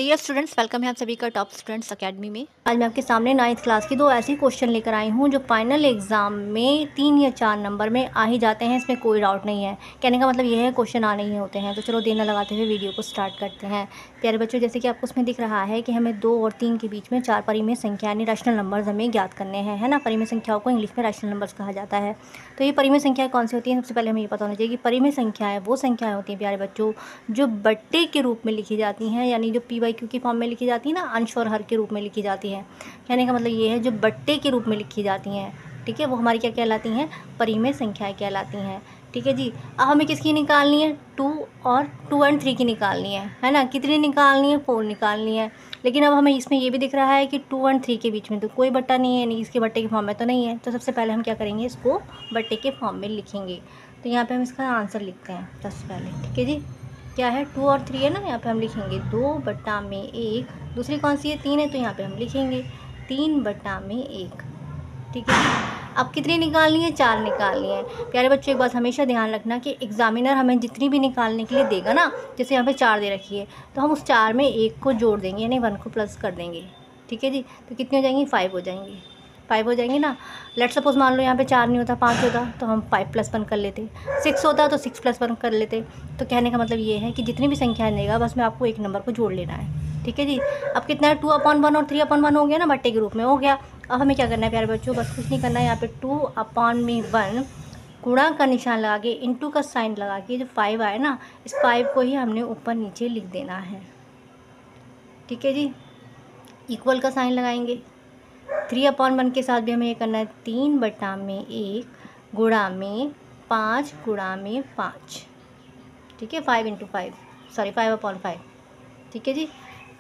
Dear students, welcome है आप सभी का टॉप स्टूडेंट्स एकेडमी में। आज मैं आपके सामने 9th क्लास की 2 ऐसे क्वेश्चन लेकर आई हूँ जो फाइनल एग्जाम में 3 या 4 नंबर में आ ही जाते हैं, इसमें कोई डाउट नहीं है। कहने का मतलब ये है क्वेश्चन आने ही होते हैं। तो चलो देर न लगाते हुए वीडियो को स्टार्ट करते हैं। प्यारे बच्चों, जैसे कि आपको उसमें दिख रहा है कि हमें 2 और 3 के बीच में 4 परिमेय संख्या यानी रैशनल नंबर्स हमें ज्ञात करने हैं, है ना। परिमेय संख्याओं को इंग्लिश में रैशनल नंबर्स कहा जाता है। तो ये परिमेय संख्याएं कौन सी होती हैं, सबसे पहले हमें ये पता होना चाहिए कि परिमेय संख्याएं वो संख्याएं होती हैं प्यारे बच्चों जो बट्टे के रूप में लिखी जाती हैं, यानी जो p/q की फॉर्म में लिखी जाती है ना, अंश और हर के रूप में लिखी जाती है। कहने का मतलब ये है जो बट्टे के रूप में लिखी जाती हैं, ठीक है, वो हमारी क्या कहलाती हैं, परिमेय संख्याएं कहलाती हैं। ठीक है जी। अब हमें किसकी निकालनी है, 2 और 2 एंड 3 की निकालनी है ना। कितनी निकालनी है, 4 निकालनी है। लेकिन अब हमें इसमें ये भी दिख रहा है कि 2 एंड 3 के बीच में तो कोई बट्टा नहीं है, यानी इसके बट्टे के फॉर्म में तो नहीं है। तो सबसे पहले हम क्या करेंगे, इसको बट्टे के फॉर्म में लिखेंगे। तो यहाँ पे हम इसका आंसर लिखते हैं सबसे पहले, ठीक है जी। क्या है, 2 और 3 है ना, यहाँ पे हम लिखेंगे 2/1। दूसरी कौन सी है, 3 है, तो यहाँ पे हम लिखेंगे 3/1, ठीक है जी। अब कितनी निकालनी है, 4 निकालनी है। प्यारे बच्चों, एक बात हमेशा ध्यान रखना कि एग्जामिनर हमें जितनी भी निकालने के लिए देगा ना, जैसे यहाँ पे 4 दे रखी है, तो हम उस 4 में 1 को जोड़ देंगे, यानी 1 को प्लस कर देंगे, ठीक है जी। तो कितनी हो जाएंगी, 5 हो जाएंगी, 5 हो जाएंगे ना। लेट सपोज मान लो यहाँ पे 4 नहीं होता, 5 होता, तो हम 5 + 1 कर लेते। 6 होता तो 6 + 1 कर लेते। तो कहने का मतलब ये है कि जितनी भी संख्या देगा बस में आपको एक नंबर को जोड़ लेना है, ठीक है जी। अब कितना है, 2/1 और 3/1 हो गया ना, बट्टे के रूप में हो गया। अब हमें क्या करना है प्यारे बच्चों, बस कुछ नहीं करना है। यहाँ पे 2/1 गुणा का निशान लगा के, इंटू का साइन लगा के, जो 5 आए ना, इस 5 को ही हमने ऊपर नीचे लिख देना है, ठीक है जी। इक्वल का साइन लगाएंगे। 3/1 के साथ भी हमें ये करना है, 3/1 गुणा में 5 ठीक है, 5 × 5, सॉरी 5/5, ठीक है जी।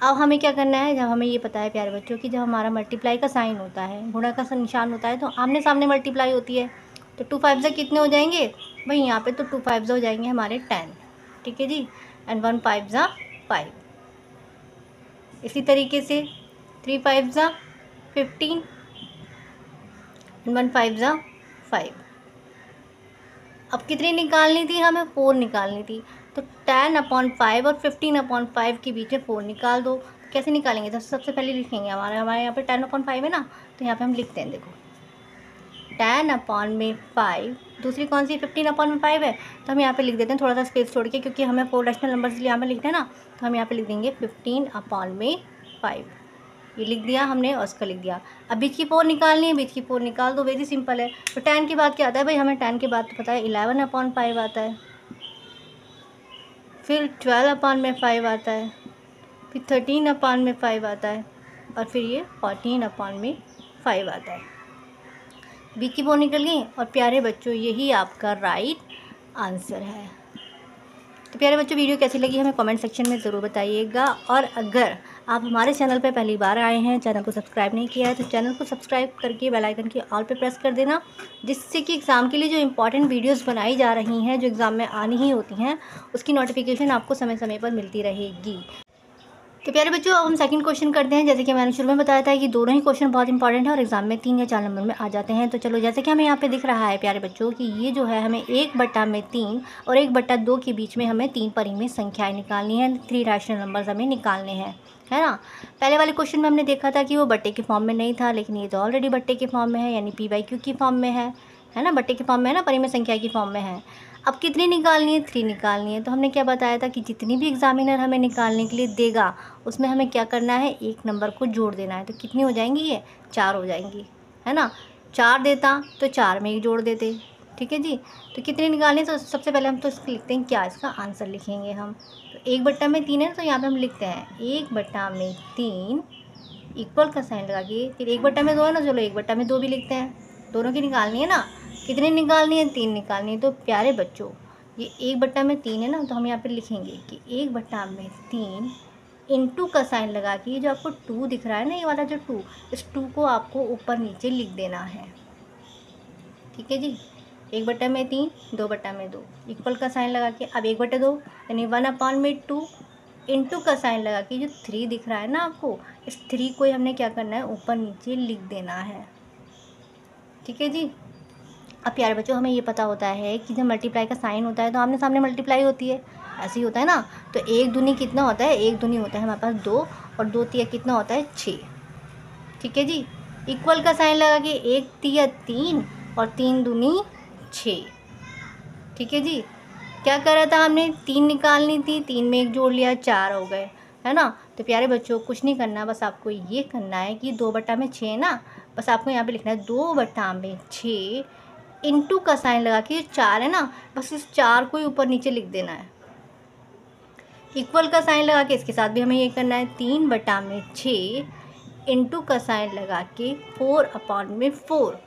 अब हमें क्या करना है, जब हमें ये पता है प्यारे बच्चों कि जब हमारा मल्टीप्लाई का साइन होता है, गुणा का निशान होता है, तो आमने सामने मल्टीप्लाई होती है। तो 2 5 कितने हो जाएंगे भाई, यहाँ पे तो 2 5 हो जाएंगे हमारे 10, ठीक है जी। एंड 1 5 5। इसी तरीके से 3 5 15 एंड 1 5 5। अब कितनी निकालनी थी, हमें 4 निकालनी थी। तो 10/5 और 15/5 के बीच में 4 निकाल दो। कैसे निकालेंगे, तो सबसे पहले लिखेंगे हमारे यहाँ पे 10/5 है ना, तो यहाँ पे हम लिखते हैं, देखो 10/5। दूसरी कौन सी, 15/5 है, तो हम यहाँ पे लिख देते हैं थोड़ा सा स्पेस छोड़ के, क्योंकि हमें 4 रैशनल नंबर्स यहाँ पे लिखते हैं ना, तो हम यहाँ पे लिख देंगे 15/5। ये लिख दिया हमने और उसका लिख दिया। अब बीच की 4 निकालनी है, बीच की 4 निकाल दो, वेरी सिंपल है। तो 10 के बाद क्या आता है भाई, हमें 10 के बाद तो पता है 11/5 आता है, फिर 12/5 आता है, फिर 13/5 आता है, और फिर ये 14/5 आता है। बीच की 4 निकल गई, और प्यारे बच्चों यही आपका राइट आंसर है। तो प्यारे बच्चों, वीडियो कैसी लगी हमें कमेंट सेक्शन में ज़रूर बताइएगा। और अगर आप हमारे चैनल पर पहली बार आए हैं, चैनल को सब्सक्राइब नहीं किया है, तो चैनल को सब्सक्राइब करके बेल आइकन की ऑल पे प्रेस कर देना, जिससे कि एग्ज़ाम के लिए जो इंपॉर्टेंट वीडियोस बनाई जा रही हैं, जो एग्ज़ाम में आनी ही होती हैं, उसकी नोटिफिकेशन आपको समय समय पर मिलती रहेगी। तो प्यारे बच्चों, अब हम सेकंड क्वेश्चन करते हैं। जैसे कि मैंने शुरू में बताया था कि दोनों ही क्वेश्चन बहुत इंपॉर्टेंट है और एग्जाम में 3 या 4 नंबर में आ जाते हैं। तो चलो, जैसे कि हमें यहाँ पे दिख रहा है प्यारे बच्चों कि ये जो है हमें 1/3 और 1/2 के बीच में हमें 3 परिमेय संख्याएं निकालनी है, 3 रैशनल नंबर्स हमें निकालने हैं, है ना। पहले वाले क्वेश्चन में हमने देखा था कि वो बट्टे के फॉर्म में नहीं था, लेकिन ये तो ऑलरेडी बट्टे के फॉर्म में है, यानी p/q की फॉर्म में है ना, बट्टे के फॉर्म में है ना, परिमेय संख्या की फॉर्म में है। अब कितनी निकालनी है, 3 निकालनी है। तो हमने क्या बताया था कि जितनी भी एग्जामिनर हमें निकालने के लिए देगा, उसमें हमें क्या करना है, एक नंबर को जोड़ देना है। तो कितनी हो जाएंगी, ये 4 हो जाएंगी, है ना। 4 देता तो 4 में ही जोड़ देते, ठीक है जी। तो कितनी निकालनी है, तो सबसे पहले हम तो इसको लिखते हैं, क्या इसका आंसर लिखेंगे हम। तो 1/3 है, तो यहाँ पर हम लिखते हैं 1/3 इक्वल का साइन लगा के, फिर 1/2 है ना, चलो 1/2 भी लिखते हैं। दोनों की निकालनी है ना, कितनी निकालनी है, 3 निकालनी है। तो प्यारे बच्चों, ये 1/3 है ना, तो हम यहाँ पे लिखेंगे कि 1/3 इंटू का साइन लगा के, जो आपको 2 दिख रहा है ना, ये वाला जो 2, इस 2 को आपको ऊपर नीचे लिख देना है, ठीक है जी। 1/3 2/2 इक्वल का साइन लगा के, अब 1/2 यानी 1/2 इंटू का साइन लगा के, जो 3 दिख रहा है ना आपको, इस 3 को ही हमने क्या करना है, ऊपर नीचे लिख देना है, ठीक है जी। अब प्यारे बच्चों, हमें ये पता होता है कि जब मल्टीप्लाई का साइन होता है तो आमने सामने मल्टीप्लाई होती है, ऐसे ही होता है ना। तो 1 दूनी कितना होता है, 1 दूनी होता है हमारे पास 2 और 2 तिया कितना होता है 6। ठीक है जी। इक्वल का साइन लगा के 1 तिया 3 और 3 दूनी 6। ठीक है जी। क्या करा था हमने, 3 निकालनी थी, 3 में 1 जोड़ लिया, 4 हो गए, है ना। तो प्यारे बच्चों कुछ नहीं करना, बस आपको ये करना है कि 2/6 है ना, बस आपको यहाँ पे लिखना है 2/6 इंटू का साइन लगा के 4 है ना, बस इस 4 को ही ऊपर नीचे लिख देना है। इक्वल का साइन लगा के इसके साथ भी हमें ये करना है 3/6 इंटू का साइन लगा के 4/4।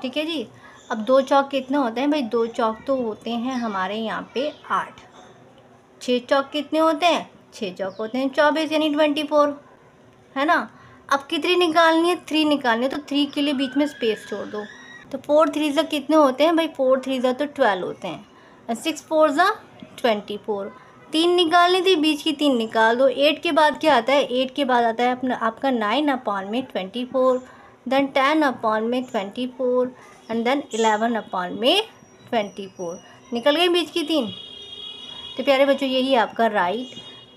ठीक है जी। अब 2 चौक कितने होते हैं भाई, 2 चौक तो होते हैं हमारे यहाँ पे 8। 6 चौक कितने होते हैं, 6 चौक होते हैं 24 यानी 24, है ना। अब कितनी निकालनी है, 3 निकालनी है, तो 3 के लिए बीच में स्पेस छोड़ दो। तो 4 3 ज़ा कितने होते हैं भाई, 4 3 ज़ा तो 12 होते हैं, 6 4 ज़ा 24। 3 निकालनी थी, बीच की 3 निकाल दो। 8 के बाद क्या आता है, 8 के बाद आता है अपना आपका 9/24, देन 10/24 एंड देन 11/24। निकल गई बीच की 3। तो प्यारे बच्चों यही आपका राइट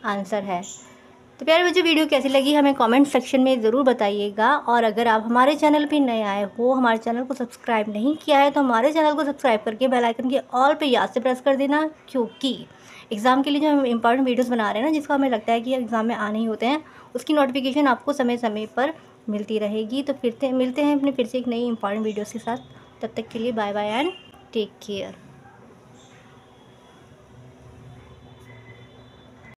आंसर है। तो प्यारे बच्चों वीडियो कैसी लगी हमें कमेंट सेक्शन में ज़रूर बताइएगा। और अगर आप हमारे चैनल पे नए आए हो, हमारे चैनल को सब्सक्राइब नहीं किया है, तो हमारे चैनल को सब्सक्राइब करके बेल आइकन के ऑल पे याद से प्रेस कर देना, क्योंकि एग्ज़ाम के लिए जो हम इंपॉर्टेंट वीडियोस बना रहे हैं ना, जिसको हमें लगता है कि एग्ज़ाम में आने ही होते हैं, उसकी नोटिफिकेशन आपको समय समय पर मिलती रहेगी। तो फिर मिलते हैं अपने फिर से एक नई इंपॉर्टेंट वीडियोज़ के साथ। तब तक के लिए bye bye and take care.